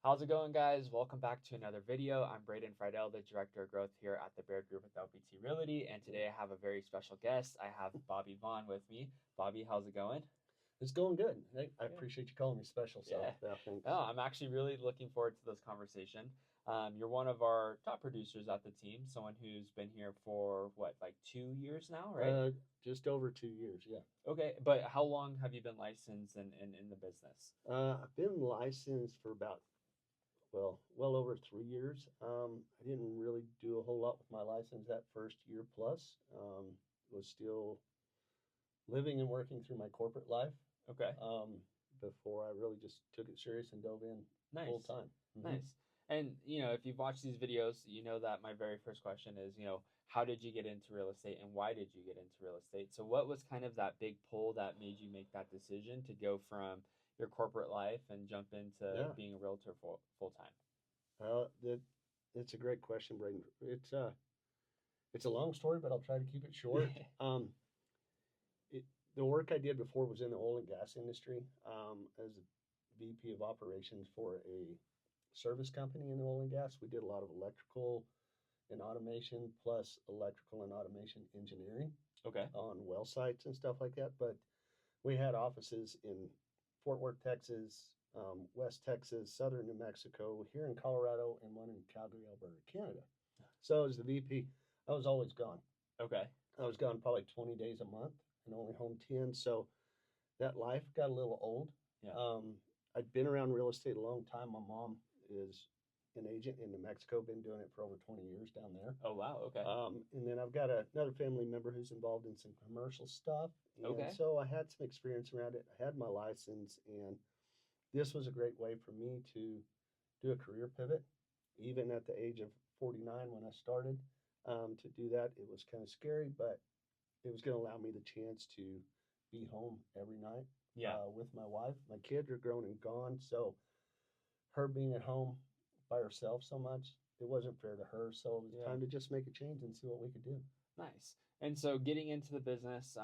How's it going, guys? Welcome back to another video. I'm Braden Friedel, the Director of Growth here at the Baird Group with LPT Realty, and today I have a very special guest. I have Bobby Vaughn with me. Bobby, how's it going? It's going good. I Good. appreciate you calling me special. So Yeah. yeah, thanks. No, I'm actually really looking forward to this conversation. You're one of our top producers at the team, someone who's been here for what, like 2 years now, right? Just over 2 years. Yeah. Okay, but how long have you been licensed in the business? I've been licensed for about well over 3 years. I didn't really do a whole lot with my license that first year plus. Was still living and working through my corporate life. Okay. Before I really just took it serious and dove in full Nice. time. Nice. And if you've watched these videos, you know that my very first question is, how did you get into real estate and why did you get into real estate? So what was kind of that big pull that made you make that decision to go from your corporate life and jump into Yeah. being a realtor full time? That it's a great question, Braden. It's a long story, but I'll try to keep it short. Um, it, the work I did before was in the oil and gas industry as a VP of operations for a service company in the oil and gas. We did a lot of electrical and automation, plus electrical and automation engineering Okay. on well sites and stuff like that. But we had offices in Fort Worth, Texas, West Texas, Southern New Mexico, here in Colorado, and one in Calgary, Alberta, Canada. So as the VP, I was always gone. Okay. I was gone probably 20 days a month and only home 10. So that life got a little old. Yeah. I'd been around real estate a long time. My mom is an agent in New Mexico, been doing it for over 20 years down there. Oh, wow. Okay. And then I've got another family member who's involved in some commercial stuff. And Okay. so I had some experience around it. I had my license, and this was a great way for me to do a career pivot. Even at the age of 49 when I started to do that, it was kind of scary, but it was going to allow me the chance to be home every night Yeah. with my wife. My kids are grown and gone, so her being at home by herself so much, it wasn't fair to her. So it was Yeah. time to just make a change and see what we could do. Nice. And so getting into the business,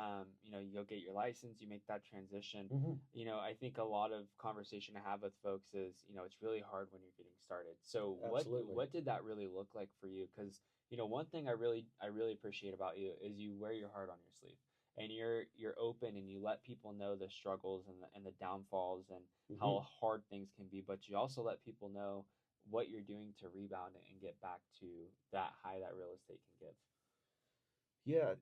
you'll get your license, you make that transition. I think a lot of conversation I have with folks is, it's really hard when you're getting started. So Absolutely. what did that really look like for you? Because, one thing I really appreciate about you is you wear your heart on your sleeve and you're open and you let people know the struggles and the downfalls and how hard things can be, but you also let people know what you're doing to rebound and get back to that high that real estate can give. Yeah,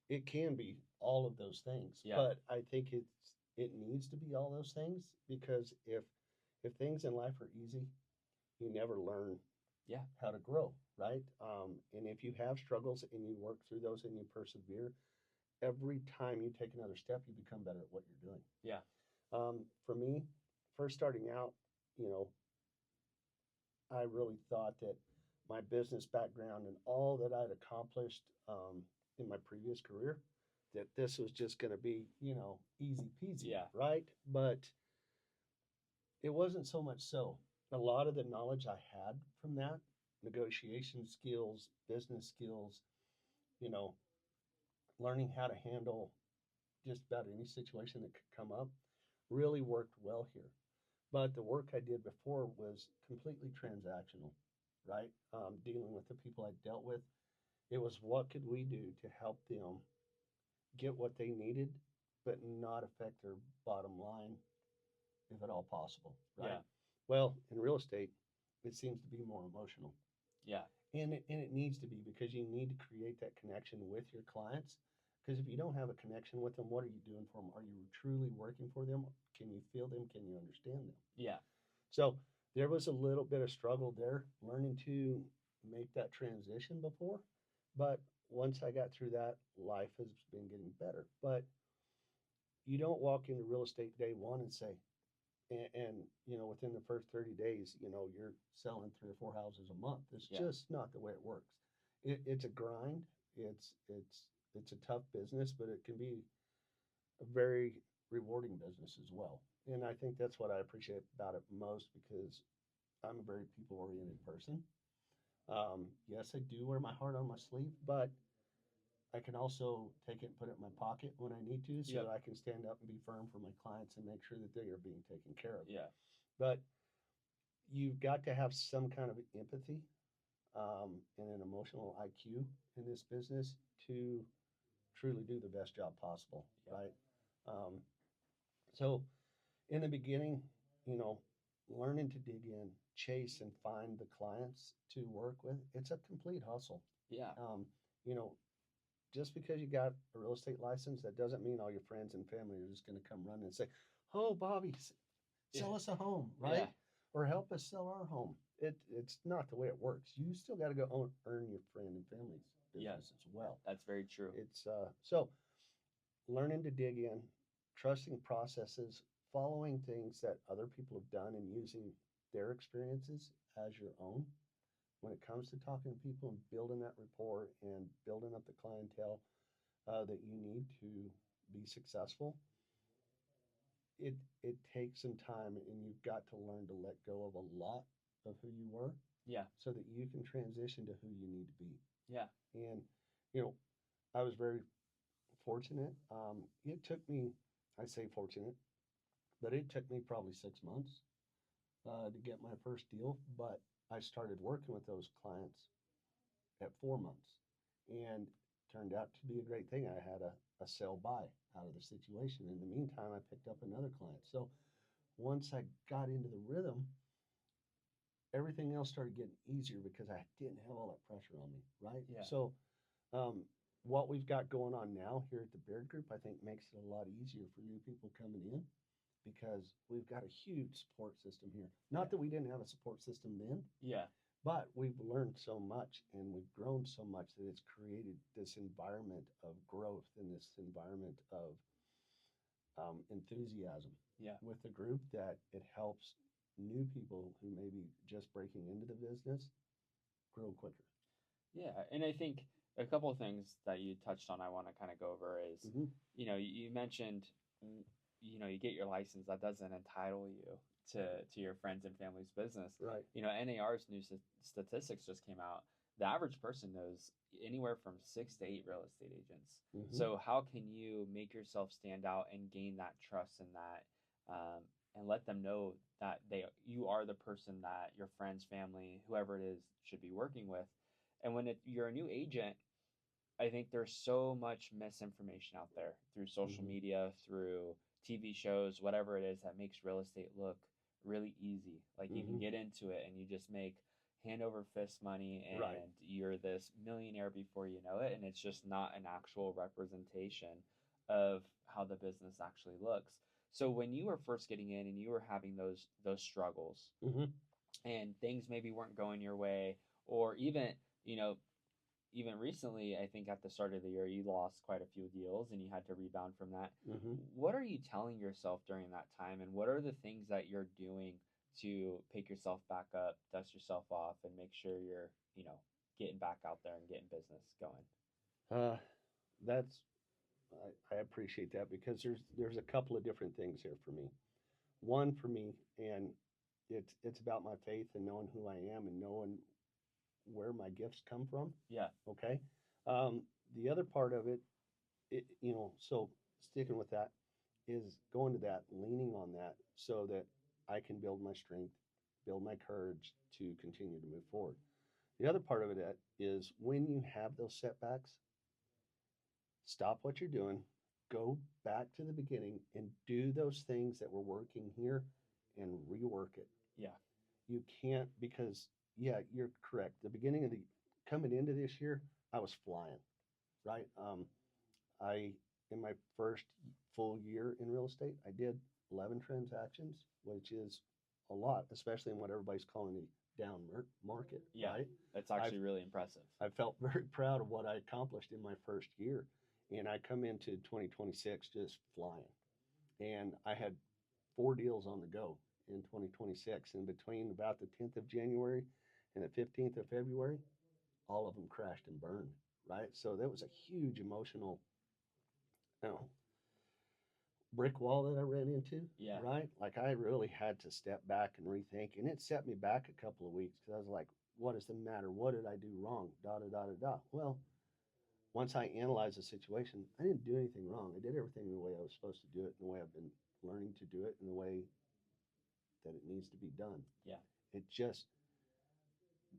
it can be all of those things, Yeah. but I think it needs to be all those things because if things in life are easy, you never learn Yeah. how to grow, right? And if you have struggles and you work through those and you persevere, every time you take another step, you become better at what you're doing. Yeah. For me, first starting out, you know, I really thought that my business background and all that I'd accomplished in my previous career, that this was just going to be, easy peasy, Yeah. right? But it wasn't so much so. A lot of the knowledge I had from that, negotiation skills, business skills, you know, learning how to handle just about any situation that could come up, really worked well here. But the work I did before was completely transactional, right? Dealing with the people I dealt with. It was what could we do to help them get what they needed, but not affect their bottom line, if at all possible, right? Yeah. Well, in real estate, it seems to be more emotional. Yeah. And it needs to be because you need to create that connection with your clients. Because if you don't have a connection with them, what are you doing for them? Are you truly working for them? Can you feel them? Can you understand them? Yeah. So there was a little bit of struggle there, learning to make that transition before. But once I got through that, life has been getting better. But you don't walk into real estate day one and say, and within the first 30 days, you're selling 3 or 4 houses a month. It's Yeah. just not the way it works. It's a grind. It's a tough business, but it can be a very rewarding business as well. And I think that's what I appreciate about it most because I'm a very people oriented person. Yes, I do wear my heart on my sleeve, but I can also take it and put it in my pocket when I need to so Yep. that I can stand up and be firm for my clients and make sure that they are being taken care of. Yeah. But you've got to have some kind of empathy and an emotional IQ in this business to truly do the best job possible, Yep. right? Um, so in the beginning, you know, learning to dig in, chase, and find the clients to work with, it's a complete hustle. Yeah. Um, you know, just because you got a real estate license, that doesn't mean all your friends and family are just going to come running and say, "Oh, Bobby, Yeah. sell us a home," Yeah. right? Or help us sell our home. It's not the way it works. You still got to go earn your friend and family's Yeah. business as well. That's very true. It's so learning to dig in, trusting processes, following things that other people have done, and using their experiences as your own when it comes to talking to people and building that rapport and building up the clientele that you need to be successful. It takes some time, and you've got to learn to let go of a lot of who you were Yeah. so that you can transition to who you need to be. Yeah. And you know, I was very fortunate. It took me, I say fortunate, but it took me probably 6 months to get my first deal. But I started working with those clients at 4 months, and turned out to be a great thing. I had a sell by out of the situation. In the meantime, I picked up another client. So once I got into the rhythm, everything else started getting easier because I didn't have all that pressure on me, right? Yeah. So um, what we've got going on now here at the Beard Group, I think makes it a lot easier for new people coming in because we've got a huge support system here. Not Yeah. that we didn't have a support system then, Yeah. but we've learned so much and we've grown so much that it's created this environment of growth and this environment of enthusiasm Yeah. with the group that it helps new people who may be just breaking into the business grow quicker. Yeah. And I think a couple of things that you touched on I want to kind of go over is, Mm-hmm. you mentioned, you get your license. That doesn't entitle you to your friends and family's business. Right. NAR's new statistics just came out. The average person knows anywhere from 6 to 8 real estate agents. Mm-hmm. So how can you make yourself stand out and gain that trust and that, and let them know that you are the person that your friends, family, whoever it is, should be working with. And when you're a new agent, I think there's so much misinformation out there through social Mm-hmm. media, through TV shows, whatever it is that makes real estate look really easy. Like you can Mm-hmm. get into it and you just make hand over fist money and Right. you're this millionaire before you know it. And it's just not an actual representation of how the business actually looks. So when you were first getting in and you were having those struggles Mm-hmm. and things maybe weren't going your way, or you know, even recently, I think at the start of the year, you lost quite a few deals and you had to rebound from that. Mm-hmm. What are you telling yourself during that time? And what are the things that you're doing to pick yourself back up, dust yourself off, and make sure you're, getting back out there and getting business going? Uh, that's I appreciate that because there's a couple of different things here for me. One for me, and it's about my faith and knowing who I am and knowing where my gifts come from. Yeah. Okay. Um, the other part of it, so sticking with that is going to that, leaning on that so that I can build my strength, build my courage to continue to move forward. The other part of it is when you have those setbacks, stop what you're doing, go back to the beginning and do those things that were working here and rework it. Yeah. You can't because yeah, you're correct. The beginning of the coming into this year, I was flying, right? I in my first full year in real estate, I did 11 transactions, which is a lot, especially in what everybody's calling a down market, Yeah. right? That's actually really impressive. I felt very proud of what I accomplished in my first year. And I come into 2026 just flying. And I had 4 deals on the go in 2026. And between about the 10th of January and the 15th of February, all of them crashed and burned, right? So that was a huge emotional, you know, brick wall that I ran into, Yeah. right? Like I really had to step back and rethink. And it set me back a couple of weeks because I was like, what is the matter? What did I do wrong? Da da da da da. Well, once I analyzed the situation, I didn't do anything wrong. I did everything the way I was supposed to do it, and the way I've been learning to do it, and the way that it needs to be done. Yeah. It just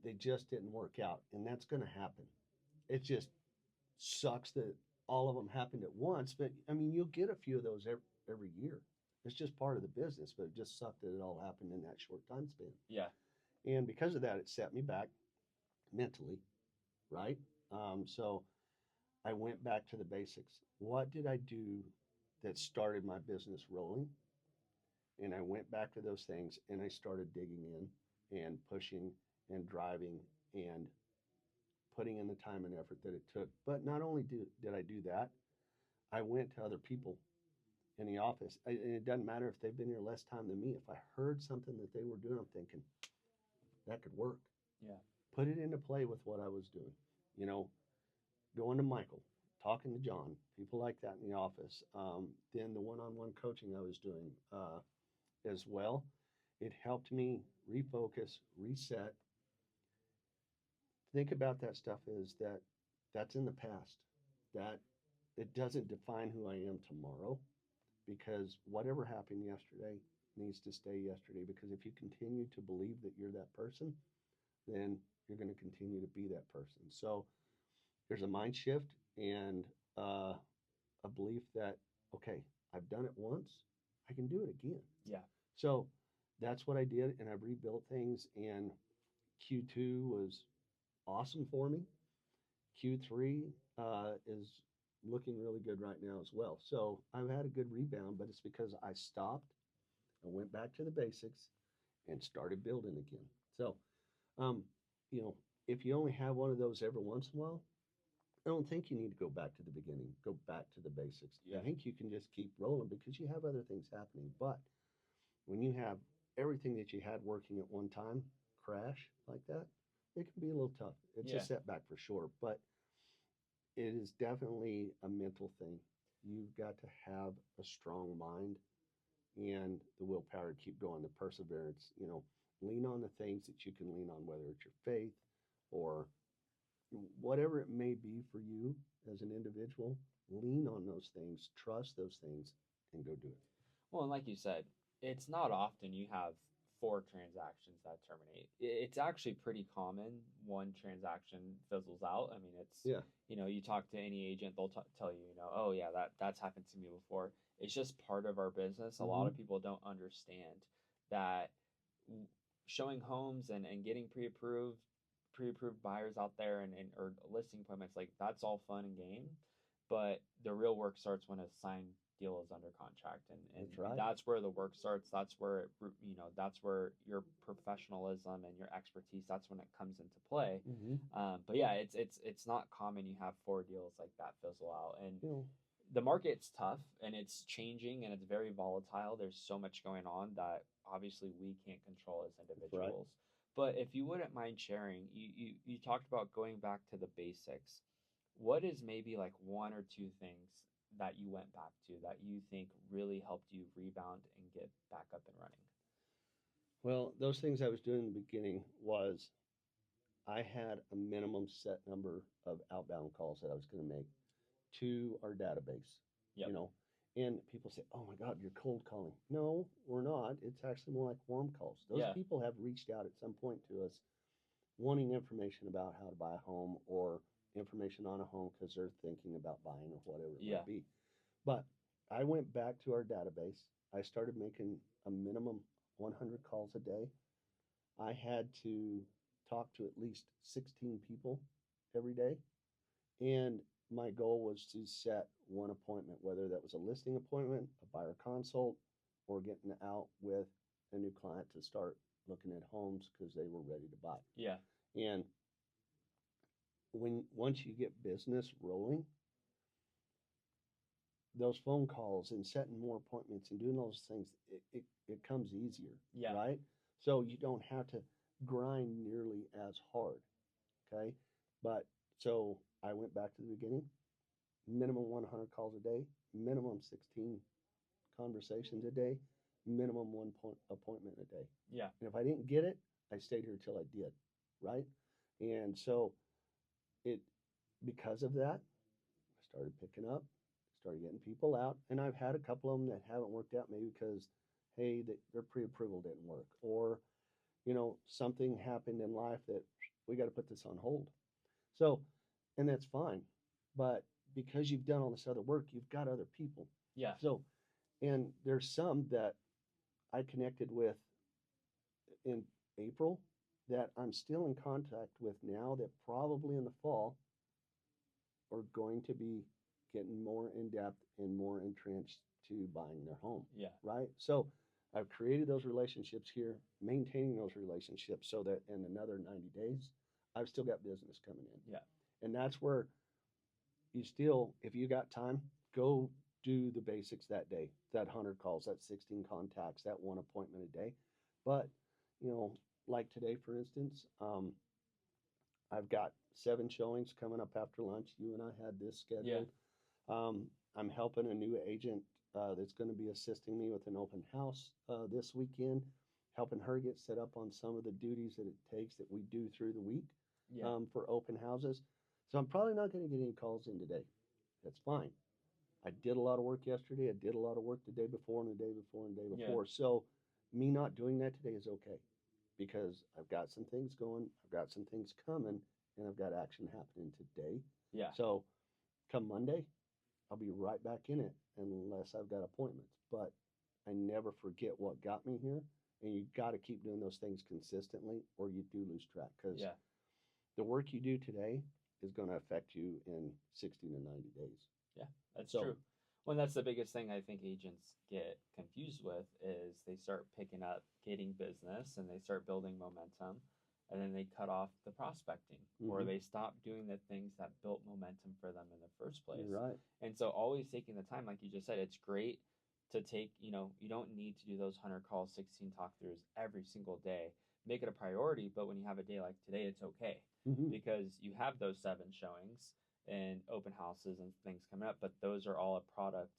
they just didn't work out, and that's going to happen. It just sucks that all of them happened at once, but I mean, you'll get a few of those every year. It's just part of the business, but it just sucked that it all happened in that short time span. Yeah. And because of that, it set me back mentally, right? So I went back to the basics. What did I do that started my business rolling? And I went back to those things and I started digging in and pushing and driving and putting in the time and effort that it took. But not only did I do that, I went to other people in the office. And it doesn't matter if they've been here less time than me. If I heard something that they were doing, I'm thinking that could work. Yeah. Put it into play with what I was doing. You know, going to Michael, talking to John, people like that in the office. Then the one-on-one coaching I was doing as well. It helped me refocus, reset. Think about that stuff is that that's in the past. That it doesn't define who I am tomorrow because whatever happened yesterday needs to stay yesterday because if you continue to believe that you're that person, then you're going to continue to be that person. So there's a mind shift and a belief that, okay, I've done it once, I can do it again. Yeah. So that's what I did, and I've rebuilt things. And Q2 was awesome for me. Q3 is looking really good right now as well. So I've had a good rebound, but it's because I stopped and went back to the basics and started building again. So, um, you know, if you only have one of those every once in a while, I don't think you need to go back to the beginning, go back to the basics. Yeah. I think you can just keep rolling because you have other things happening. But when you have everything that you had working at one time crash like that, it can be a little tough. It's Yeah. a setback for sure, but it is definitely a mental thing. You've got to have a strong mind and the willpower to keep going, the perseverance, lean on the things that you can lean on, whether it's your faith or whatever it may be for you as an individual, lean on those things, trust those things, and go do it. Well, and like you said, it's not often you have four transactions that terminate. It's actually pretty common one transaction fizzles out. I mean, it's, Yeah. you talk to any agent, they'll tell you, oh yeah, that's happened to me before. It's just part of our business. A lot of people don't understand that showing homes and getting pre-approved buyers out there and or listing appointments, like that's all fun and game, but the real work starts when a signed deal is under contract, and That's right. that's where the work starts. That's where that's where your professionalism and your expertise, that's when it comes into play. But yeah, it's not common you have four deals like that fizzle out, and the market's tough and it's changing and it's very volatile. There's so much going on that obviously we can't control as individuals. But if you wouldn't mind sharing, you talked about going back to the basics. What is maybe like one or two things that you went back to that you think really helped you rebound and get back up and running? Well, those things I was doing in the beginning was I had a minimum set number of outbound calls that I was going to make to our database. Yep. And people say, "Oh my God, you're cold calling." No, we're not. It's actually more like warm calls. Those people have reached out at some point to us wanting information about how to buy a home or information on a home because they're thinking about buying or whatever it might be. But I went back to our database. I started making a minimum 100 calls a day. I had to talk to at least 16 people every day. And my goal was to set one appointment, whether that was a listing appointment, a buyer consult, or getting out with a new client to start looking at homes because they were ready to buy. Yeah. And once you get business rolling, those phone calls and setting more appointments and doing those things, it comes easier, right? So you don't have to grind nearly as hard, okay? But so I went back to the beginning, minimum 100 calls a day, minimum 16 conversations a day, minimum one appointment a day. Yeah. And if I didn't get it, I stayed here till I did, right? And so because of that, I started picking up, started getting people out, and I've had a couple of them that haven't worked out, maybe because, hey, their pre-approval didn't work, or something happened in life that we got to put this on hold. So, and that's fine. But because you've done all this other work, you've got other people. Yeah. So, and there's some that I connected with in April that I'm still in contact with now that probably in the fall are going to be getting more in depth and more entrenched to buying their home. Yeah. Right. So I've created those relationships here, maintaining those relationships so that in another 90 days, I've still got business coming in. Yeah. And that's where you still, if you got time, go do the basics that day, that 100 calls, that 16 contacts, that one appointment a day. But, like today, for instance, I've got 7 showings coming up after lunch. You and I had this scheduled. I'm helping a new agent that's going to be assisting me with an open house this weekend, helping her get set up on some of the duties that it takes that we do through the week for open houses. So I'm probably not going to get any calls in today. That's fine. I did a lot of work yesterday. I did a lot of work the day before and the day before and the day before. So me not doing that today is okay because I've got some things going, I've got some things coming, and I've got action happening today. Yeah. So come Monday, I'll be right back in it unless I've got appointments. But I never forget what got me here. And you got to keep doing those things consistently or you do lose track because the work you do today is going to affect you in 60 to 90 days. Yeah, that's true. Well, that's the biggest thing I think agents get confused with is they start picking up getting business and they start building momentum and then they cut off the prospecting or they stop doing the things that built momentum for them in the first place. Right. And so always taking the time, like you just said, it's great to take, you don't need to do those 100 calls, 16 talk throughs every single day. Make it a priority, but when you have a day like today, it's okay because you have those 7 showings and open houses and things coming up, but those are all a product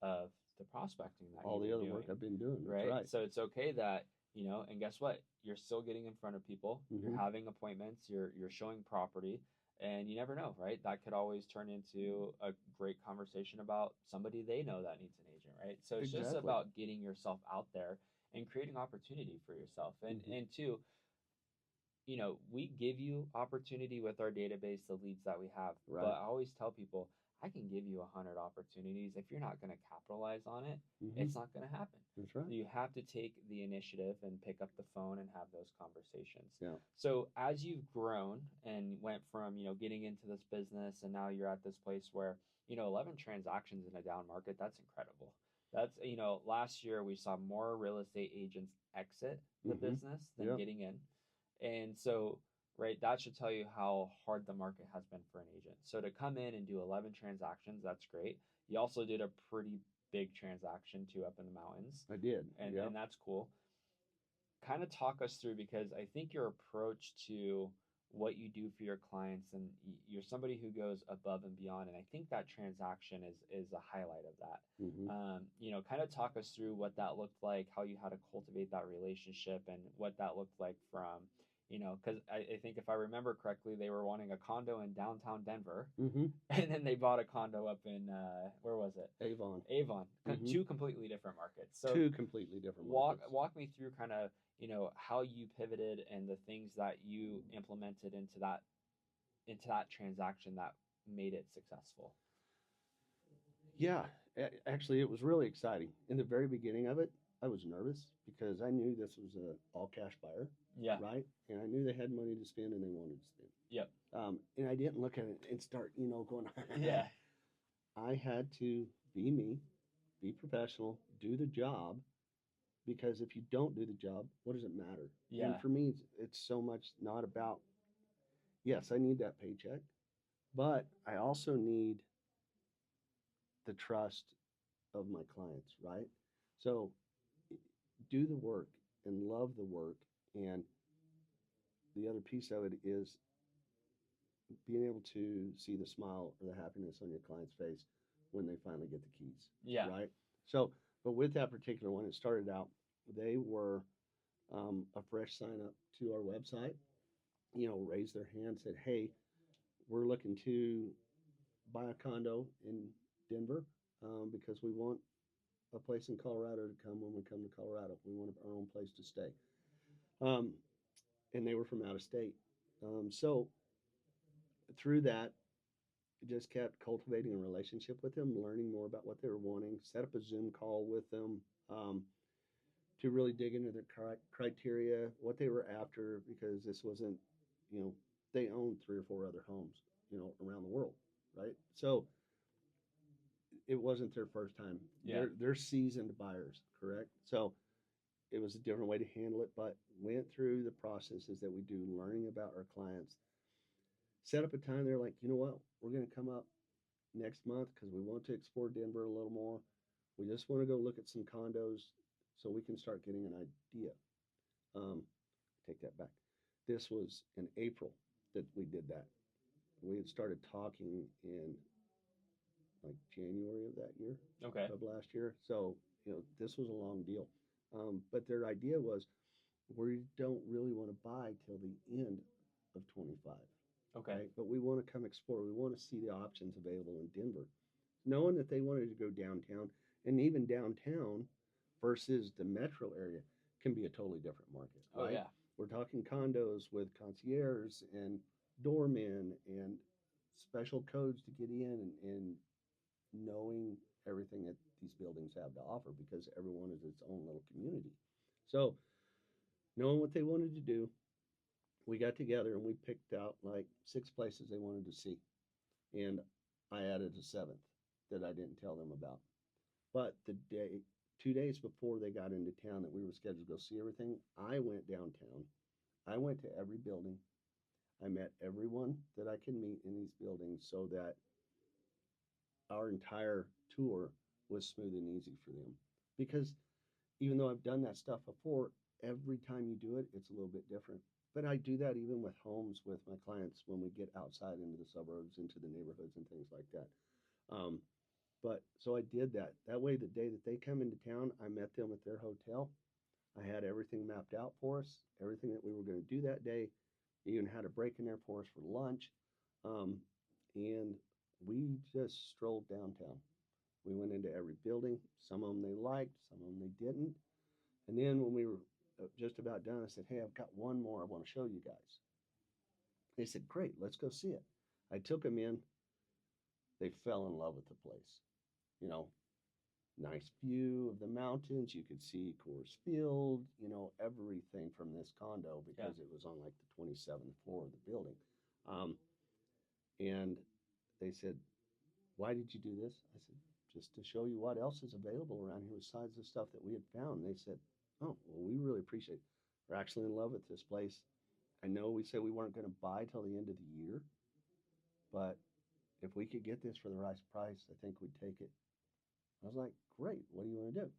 of the prospecting that all the other work I've been doing. Right. So it's okay that, and guess what? You're still getting in front of people. You're having appointments. You're showing property, and you never know, right? That could always turn into a great conversation about somebody they know that needs an agent, right? So it's just about getting yourself out there and creating opportunity for yourself. And two, we give you opportunity with our database, the leads that we have. Right. But I always tell people, I can give you 100 opportunities. If you're not going to capitalize on it, it's not going to happen. That's right. You have to take the initiative and pick up the phone and have those conversations. Yeah. So as you've grown and went from, getting into this business and now you're at this place where, 11 transactions in a down market, that's incredible. That's, last year we saw more real estate agents exit the business than getting in. And so, right, that should tell you how hard the market has been for an agent. So to come in and do 11 transactions, that's great. You also did a pretty big transaction too up in the mountains. I did. And that's cool. Kind of talk us through because I think your approach to what you do for your clients and you're somebody who goes above and beyond. And I think that transaction is a highlight of that. Kind of talk us through what that looked like, how you had to cultivate that relationship and what that looked like from, because I think if I remember correctly, they were wanting a condo in downtown Denver and then they bought a condo up in, where was it? Avon. 2 completely different markets. So 2 completely different markets. Walk me through kind of, how you pivoted and the things that you implemented into that transaction that made it successful. Yeah, actually, it was really exciting. In the very beginning of it, I was nervous because I knew this was an all-cash buyer. Yeah. Right? And I knew they had money to spend and they wanted to spend. Yep. And I didn't look at it and start, going, yeah. I had to be me, be professional, do the job. Because if you don't do the job, what does it matter? Yeah. And for me, it's so much not about, yes, I need that paycheck, but I also need the trust of my clients, right? So do the work and love the work. And the other piece of it is being able to see the smile or the happiness on your client's face when they finally get the keys. Yeah. Right? So, but with that particular one, it started out, they were a fresh sign up to our website, raised their hand, said, hey, we're looking to buy a condo in Denver because we want a place in Colorado to come when we come to Colorado. We want our own place to stay. and they were from out of state. So through that, just kept cultivating a relationship with them, learning more about what they were wanting, set up a Zoom call with them to really dig into their criteria, what they were after, because this wasn't, you know, they owned 3 or 4 other homes, around the world, right? So it wasn't their first time. Yeah. They're seasoned buyers, correct? So it was a different way to handle it, but went through the processes that we do, learning about our clients. Set up a time. They're like, you know what, we're going to come up next month because we want to explore Denver a little more. We just want to go look at some condos so we can start getting an idea. Um, take that back. This was in April that we did that. We had started talking in like January of that year, Okay. of last year. So, this was a long deal. But their idea was we don't really want to buy till the end of 25, Okay. right? But we want to come explore. We want to see the options available in Denver, knowing that they wanted to go downtown, and even downtown versus the metro area can be a totally different market, Oh right? yeah. We're talking condos with concierge and doormen and special codes to get in, and knowing everything that these buildings have to offer because everyone is its own little community. So, knowing what they wanted to do, we got together and we picked out like 6 places they wanted to see. And I added a seventh that I didn't tell them about. But 2 days before they got into town that we were scheduled to go see everything, I went downtown. I went to every building. I met everyone that I can meet in these buildings so that our entire tour was smooth and easy for them. Because even though I've done that stuff before, every time you do it, it's a little bit different. But I do that even with homes with my clients when we get outside into the suburbs, into the neighborhoods, and things like that. Um, but so I did that. That way, the day that they come into town, I met them at their hotel. I had everything mapped out for us, everything that we were going to do that day, even had a break in there for us for lunch. Um, and we just strolled downtown. We went into every building. Some of them they liked, some of them they didn't. And then when we were just about done, I said, "Hey, I've got one more I want to show you guys." They said, "Great, let's go see it." I took them in. They fell in love with the place. You know, nice view of the mountains. You could see Coors Field, everything from this condo Yeah. because it was on like the 27th floor of the building. Um, and they said, "Why did you do this?" I said, "Just to show you what else is available around here besides the stuff that we had found." And they said, "Oh, well, we really appreciate it. We're actually in love with this place. I know we said we weren't going to buy till the end of the year, but if we could get this for the right price, I think we'd take it." I was like, "Great. What do you want to do?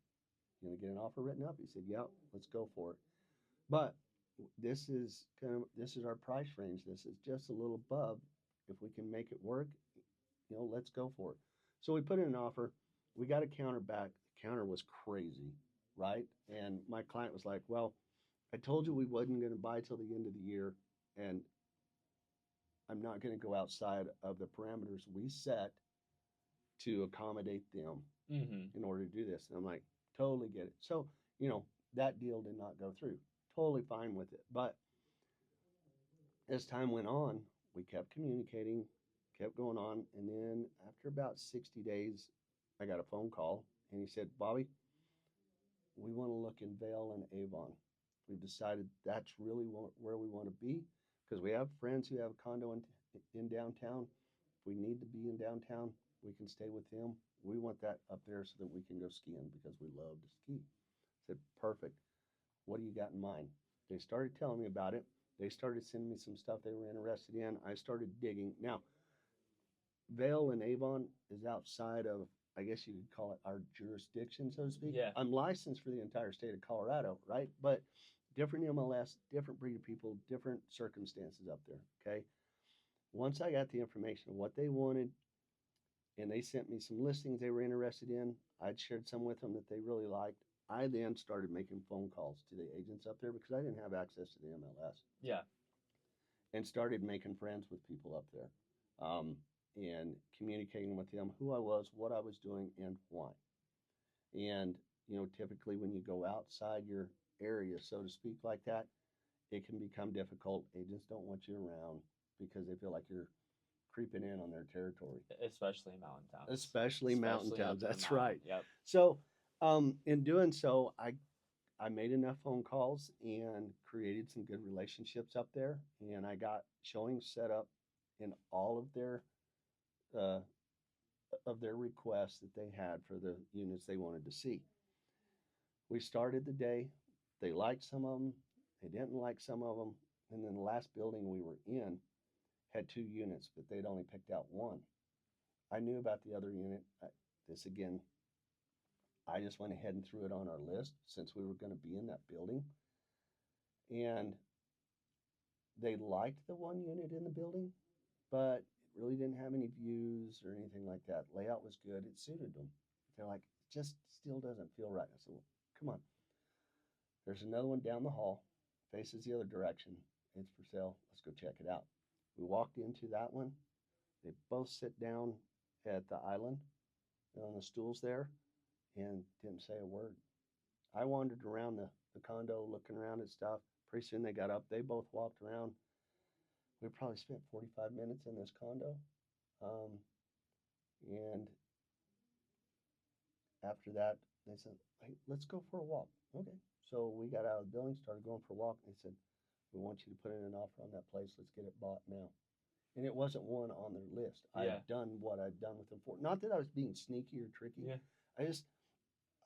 You want to get an offer written up?" He said, "Yeah, let's go for it." But this is our price range. This is just a little above. If we can make it work, let's go for it. So we put in an offer. We got a counter back. The counter was crazy, right? And my client was like, "Well, I told you we wasn't going to buy till the end of the year, and I'm not going to go outside of the parameters we set to accommodate them Mm-hmm. in order to do this." And I'm like, "Totally get it." So, that deal did not go through. Totally fine with it. But as time went on, we kept communicating, kept going on. And then after about 60 days, I got a phone call and he said, "Bobby, we want to look in Vail and Avon. We've decided that's really where we want to be because we have friends who have a condo in downtown. If we need to be in downtown, we can stay with them. We want that up there so that we can go skiing because we love to ski." I said, "Perfect. What do you got in mind?" They started telling me about it. They started sending me some stuff they were interested in. I started digging. Now, Vail and Avon is outside of, I guess you could call it our jurisdiction, so to speak. Yeah. I'm licensed for the entire state of Colorado, right? But different MLS, different breed of people, different circumstances up there, okay? Once I got the information of what they wanted, and they sent me some listings they were interested in, I'd shared some with them that they really liked. I then started making phone calls to the agents up there because I didn't have access to the MLS, Yeah. and started making friends with people up there, and communicating with them who I was, what I was doing, and why. And typically when you go outside your area, so to speak, like that, it can become difficult. Agents don't want you around because they feel like you're creeping in on their territory, especially in mountain towns. especially mountain Especially up towns. in the That's mountain. right. Yep. So, in doing so, I made enough phone calls and created some good relationships up there, and I got showings set up in all uh, of their requests that they had for the units they wanted to see. We started the day. They liked some of them. They didn't like some of them. And then the last building we were in had 2 units, but they'd only picked out one. I knew about the other unit. This again, I just went ahead and threw it on our list since we were going to be in that building. And they liked the one unit in the building, but it really didn't have any views or anything like that. Layout was good. It suited them. They're like, it just still doesn't feel right. I said, well, come on. There's another one down the hall, faces the other direction. It's for sale. Let's go check it out. We walked into that one. They both sit down at the island on the stools there and didn't say a word. I wandered around the condo looking around at stuff. Pretty soon they got up. They both walked around. We probably spent 45 minutes in this condo. Um, and after that, they said, hey, let's go for a walk. Okay. So we got out of the building, started going for a walk. They said, we want you to put in an offer on that place. Let's get it bought now. And it wasn't one on their list. I had done what I'd done with them for. Not that I was being sneaky or tricky. Yeah.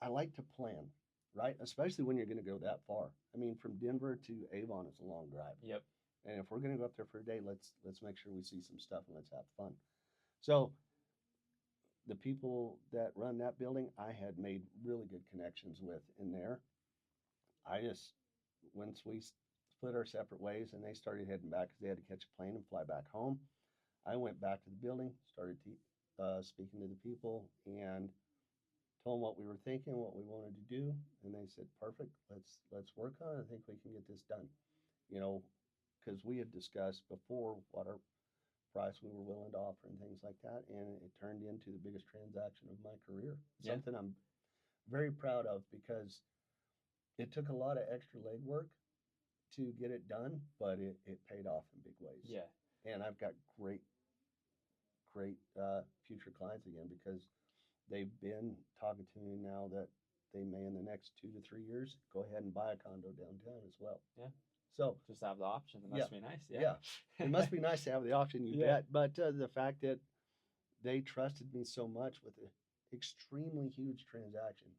I like to plan, right? Especially when you're going to go that far. I mean, from Denver to Avon, it's a long drive. Yep. And if we're going to go up there for a day, let's make sure we see some stuff and let's have fun. So the people that run that building, I had made really good connections with in there. I just, once we split our separate ways and they started heading back because they had to catch a plane and fly back home, I went back to the building, started speaking to the people, and told them what we were thinking, what we wanted to do, and they said, "Perfect. Let's work on it. I think we can get this done." You know, because we had discussed before what our price we were willing to offer and things like that, and it turned into the biggest transaction of my career. Yeah. Something I'm very proud of because it took a lot of extra legwork to get it done, but it paid off in big ways. Yeah. And I've got great future clients again because they've been talking to me now that they may in the next 2 to 3 years go ahead and buy a condo downtown as well. Yeah. So just have the option. It must be nice. Yeah. Yeah. It must be nice to have the option, you bet. But the fact that they trusted me so much with an extremely huge transaction.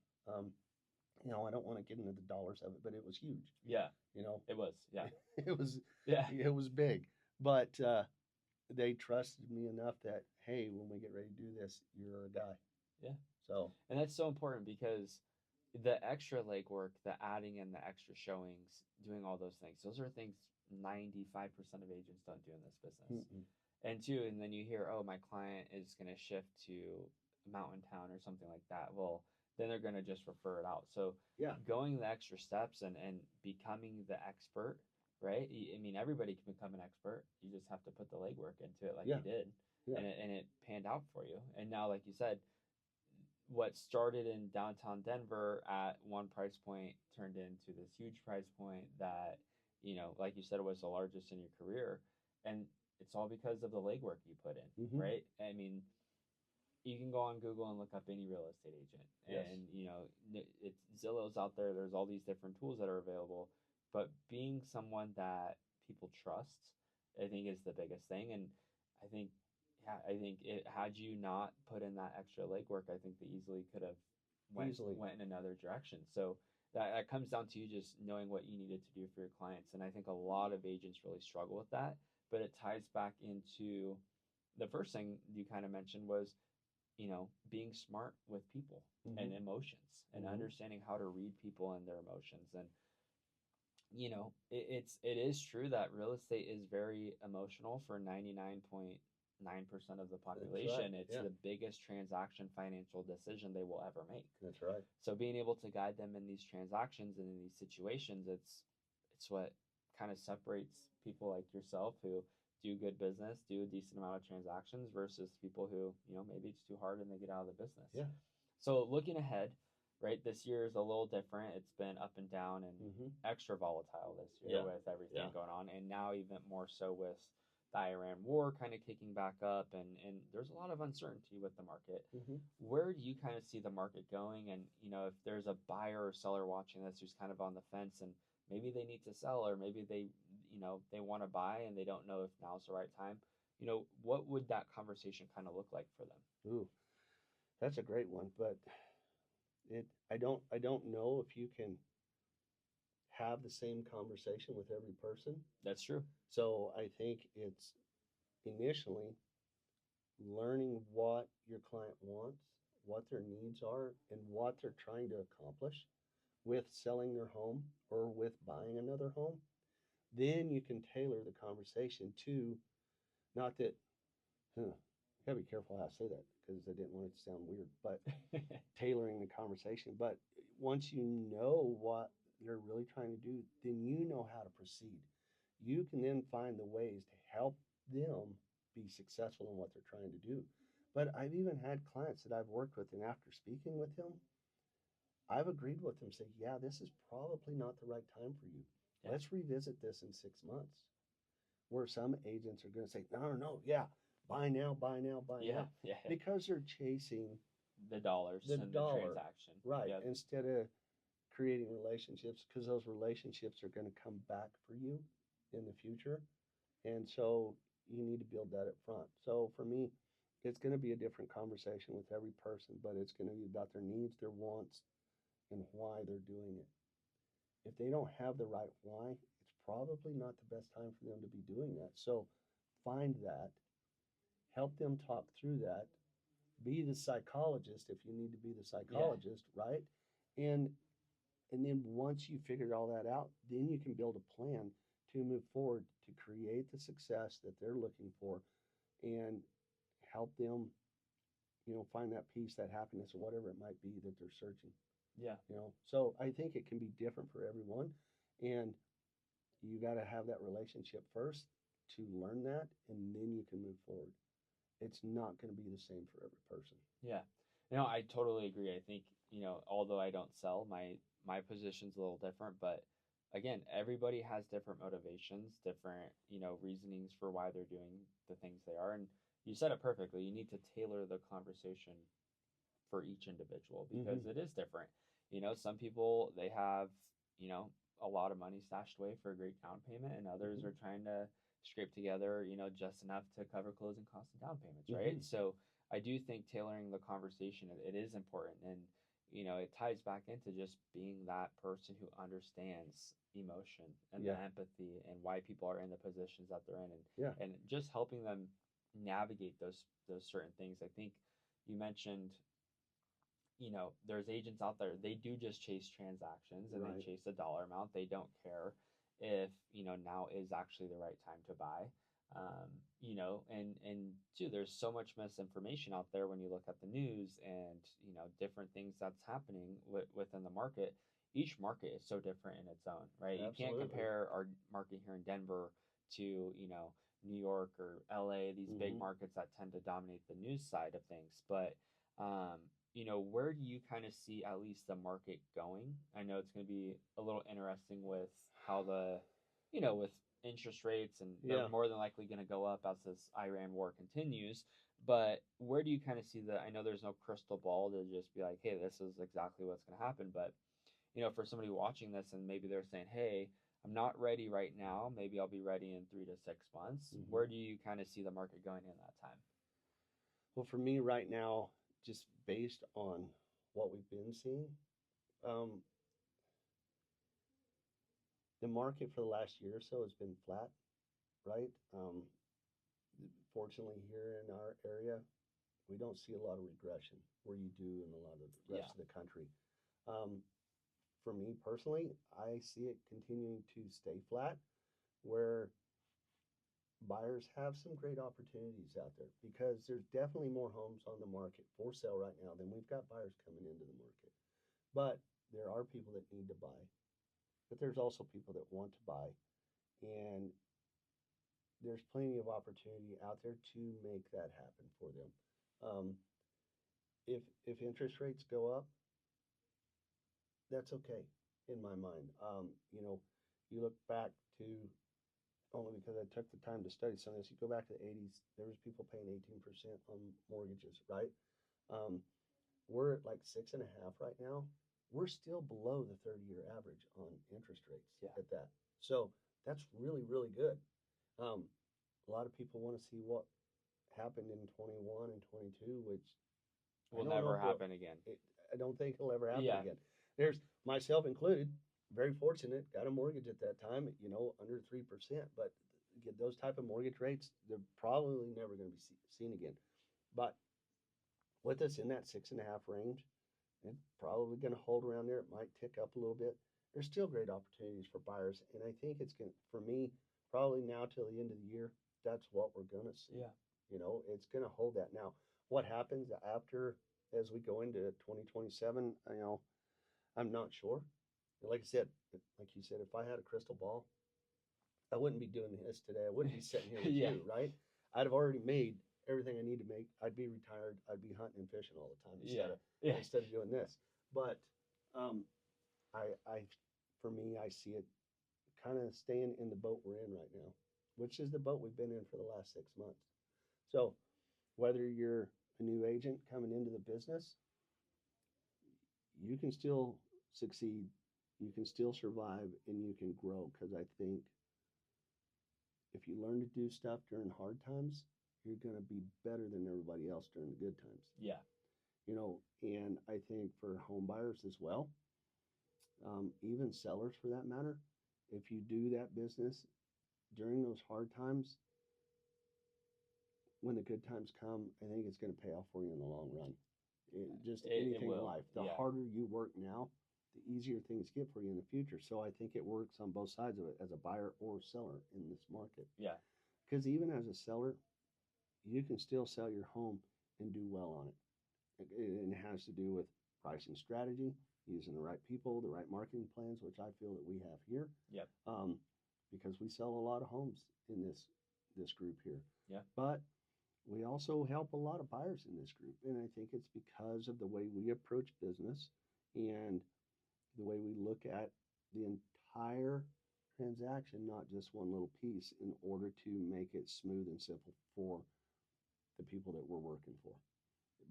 You know, I don't want to get into the dollars of it, but it was huge. Yeah. You know, it was. Yeah. it was. Yeah. It was big, but they trusted me enough that hey, when we get ready to do this, you're a guy. Yeah. So. And that's so important because the extra legwork, the adding in the extra showings, doing all those things are things 95% of agents don't do in this business. Mm-mm. And then you hear, oh, my client is going to shift to mountain town or something like that. Well, then they're going to just refer it out. So going the extra steps and becoming the expert, right? I mean, everybody can become an expert. You just have to put the legwork into it like you did. Yeah. And it panned out for you. And now, like you said, what started in downtown Denver at one price point turned into this huge price point that, you know, like you said, was the largest in your career. And it's all because of the legwork you put in, right? I mean, you can go on Google and look up any real estate agent. And, you know, it's Zillow's out there. There's all these different tools that are available. But being someone that people trust, I think, is the biggest thing. And I think had you not put in that extra legwork, I think they easily could have went in another direction. So that comes down to you just knowing what you needed to do for your clients. And I think a lot of agents really struggle with that. But it ties back into the first thing you kind of mentioned was, you know, being smart with people and emotions and understanding how to read people and their emotions. And, you know, it is true that real estate is very emotional for 99.9% of the population. It's the biggest transaction financial decision they will ever make. That's right. So being able to guide them in these transactions and in these situations, it's what kind of separates people like yourself who do good business, do a decent amount of transactions versus people who, you know, maybe it's too hard and they get out of the business. Yeah. So looking ahead, right? This year is a little different. It's been up and down and Mm-hmm. extra volatile this year Yeah. with everything Yeah. going on, and now even more so with the Iran war kind of kicking back up, and there's a lot of uncertainty with the market. Mm-hmm. Where do you kind of see the market going? And if there's a buyer or seller watching this who's kind of on the fence and maybe they need to sell or maybe they want to buy and they don't know if now's the right time, what would that conversation kind of look like for them? Ooh, that's a great one, but I don't know if you can have the same conversation with every person. That's true. So I think it's initially learning what your client wants, what their needs are, and what they're trying to accomplish with selling their home or with buying another home. Then you can tailor the conversation to, not that, gotta be careful how I say that because I didn't want it to sound weird, but tailoring the conversation. But once you know what they're really trying to do, then you know how to proceed. You can then find the ways to help them be successful in what they're trying to do. But I've even had clients that I've worked with, and after speaking with them, I've agreed with them, say, yeah, this is probably not the right time for you. Yeah. Let's revisit this in 6 months. Where some agents are going to say, no, no, no, yeah, buy now, buy now, buy now. Yeah. Because they're chasing The dollars the and dollar. the transaction. Right. Yep. Instead of creating relationships, because those relationships are going to come back for you in the future. And so you need to build that up front. So for me, it's going to be a different conversation with every person, but it's going to be about their needs, their wants, and why they're doing it. If they don't have the right why, it's probably not the best time for them to be doing that. So find that, help them talk through that, be the psychologist if you need to be the psychologist, right? And and then once you figured all that out, then you can build a plan to move forward to create the success that they're looking for and help them, find that peace, that happiness, or whatever it might be that they're searching. Yeah. So I think it can be different for everyone. And you got to have that relationship first to learn that, and then you can move forward. It's not going to be the same for every person. Yeah. I totally agree. I think, although I don't sell, my position's a little different, but again, everybody has different motivations, different, reasonings for why they're doing the things they are. And you said it perfectly. You need to tailor the conversation for each individual because Mm-hmm. it is different. Some people they have, a lot of money stashed away for a great down payment, and others Mm-hmm. are trying to scrape together, just enough to cover closing costs and down payments, right? Mm-hmm. So I do think tailoring the conversation it is important, and it ties back into just being that person who understands emotion and the Yeah. empathy and why people are in the positions that they're in, Yeah. and just helping them navigate those certain things. I think you mentioned there's agents out there, they do just chase transactions and Right. they chase a dollar amount. They don't care if, now is actually the right time to buy. And too, there's so much misinformation out there when you look at the news and, different things that's happening within the market. Each market is so different in its own, right? You can't Absolutely. compare our market here in Denver to, New York or LA, these big Mm-hmm. markets that tend to dominate the news side of things. But um, where do you kind of see at least the market going? I know it's going to be a little interesting with how with interest rates, and they're Yeah. more than likely going to go up as this Iran war continues. But where do you kind of see I know there's no crystal ball to just be like, hey, this is exactly what's going to happen. But, for somebody watching this and maybe they're saying, hey, I'm not ready right now. Maybe I'll be ready in 3 to 6 months. Mm-hmm. Where do you kind of see the market going in that time? Well, for me right now, just based on what we've been seeing, um, the market for the last year or so has been flat, right? Fortunately, here in our area, we don't see a lot of regression where you do in a lot of the rest of the country. Um, for me personally, I see it continuing to stay flat where buyers have some great opportunities out there because there's definitely more homes on the market for sale right now than we've got buyers coming into the market. But there are people that need to buy, but there's also people that want to buy. And there's plenty of opportunity out there to make that happen for them. Um, if interest rates go up, that's okay in my mind. You know, you look back to only because I took the time to study some of this. You go back to the 80s, there was people paying 18% on mortgages, right? Um, we're at like 6.5 right now. We're still below the 30-year average on interest rates Yeah. at that. So that's really, really good. Um, a lot of people want to see what happened in 21 and 22, which I Will don't know never if we'll, happen again. I don't think it'll ever happen Yeah. again. There's myself included, very fortunate, got a mortgage at that time, you know, under 3%, but get those type of mortgage rates, they're probably never going to be seen again. But with us in that 6.5 range, it's probably going to hold around there. It might tick up a little bit. There's still great opportunities for buyers, and I think it's going to, for me, probably now till the end of the year, that's what we're going to see. Yeah. You know, it's going to hold that. Now, what happens after as we go into 2027? You know, I'm not sure. Like I said, like you said, if I had a crystal ball, I wouldn't be doing this today. I wouldn't be sitting here with Yeah. you, right? I'd have already made everything I need to make. I'd be retired. I'd be hunting and fishing all the time Yeah. instead of doing this. But um, I, for me, I see it kind of staying in the boat we're in right now, which is the boat we've been in for the last 6 months. So whether you're a new agent coming into the business, you can still succeed, you can still survive, and you can grow. Because I think if you learn to do stuff during hard times, you're going to be better than everybody else during the good times. Yeah. You know, and I think for home buyers as well, even sellers for that matter, if you do that business during those hard times, when the good times come, I think it's going to pay off for you in the long run. Just anything in will. life. The Yeah. harder you work now, the easier things get for you in the future. So I think it works on both sides of it as a buyer or seller in this market. Yeah. Because even as a seller, you can still sell your home and do well on it. It has to do with pricing strategy, using the right people, the right marketing plans, which I feel that we have here. Yep. Because we sell a lot of homes in this group here. Yeah. But we also help a lot of buyers in this group, and I think it's because of the way we approach business and the way we look at the entire transaction, not just one little piece, in order to make it smooth and simple for the people that we're working for.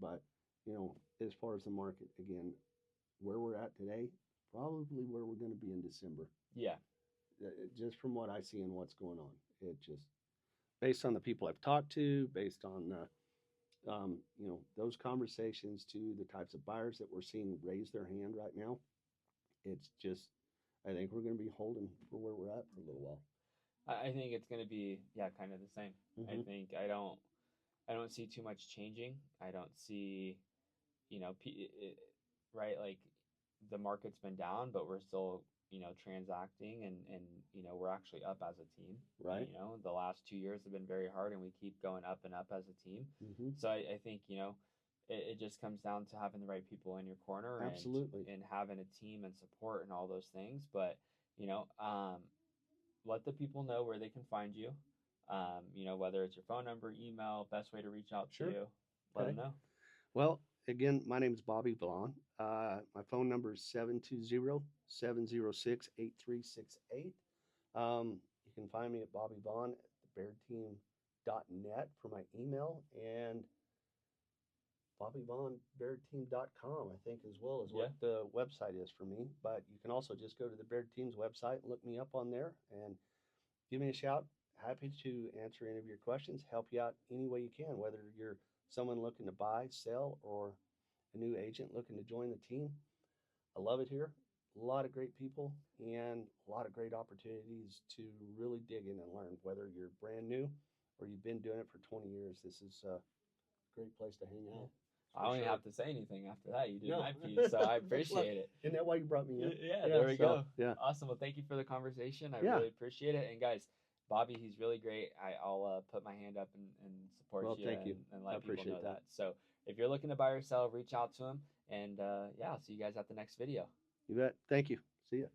But, you know, as far as the market, again, where we're at today, probably where we're going to be in December. Yeah. Just from what I see and what's going on. It just, based on the people I've talked to, based on, you know, those conversations to the types of buyers that we're seeing raise their hand right now, it's just, I think we're going to be holding for where we're at for a little while. I think it's going to be, yeah, kind of the same. Mm-hmm. I think I don't see too much changing. I don't see, you know, right, like the market's been down, but we're still, you know, transacting and you know, we're actually up as a team. Right. You know, the last 2 years have been very hard and we keep going up and up as a team. Mm-hmm. So I think, you know, it just comes down to having the right people in your corner. Absolutely. And having a team and support and all those things. But, you know, let the people know where they can find you. You know, whether it's your phone number, email, best way to reach out Sure. to you. Let them know. Well, again, my name is Bobby Vaughn. My phone number is 720-706-8368. You can find me at Bobby Vaughn at thebearteam.net for my email, and BobbyVaughnBearTeam.com, I think, as well as what the website is for me. But you can also just go to the Bear Team's website and look me up on there and give me a shout. Happy to answer any of your questions, help you out any way you can, whether you're someone looking to buy, sell, or a new agent looking to join the team. I love it here. A lot of great people and a lot of great opportunities to really dig in and learn. Whether you're brand new or you've been doing it for 20 years, this is a great place to hang out. I don't even have to say anything after that. You did No. my piece, so I appreciate it. Isn't that why you brought me in? Yeah, there we go. Yeah. Awesome. Well, thank you for the conversation. I really appreciate it. And guys, Bobby, he's really great. I'll put my hand up and support you. Thank you. And let people know that. So if you're looking to buy or sell, reach out to him. And yeah, I'll see you guys at the next video. You bet. Thank you. See ya.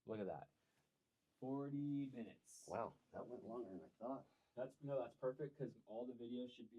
Look at that. 40 minutes. Wow, that went longer than I thought. That's perfect because all the videos should be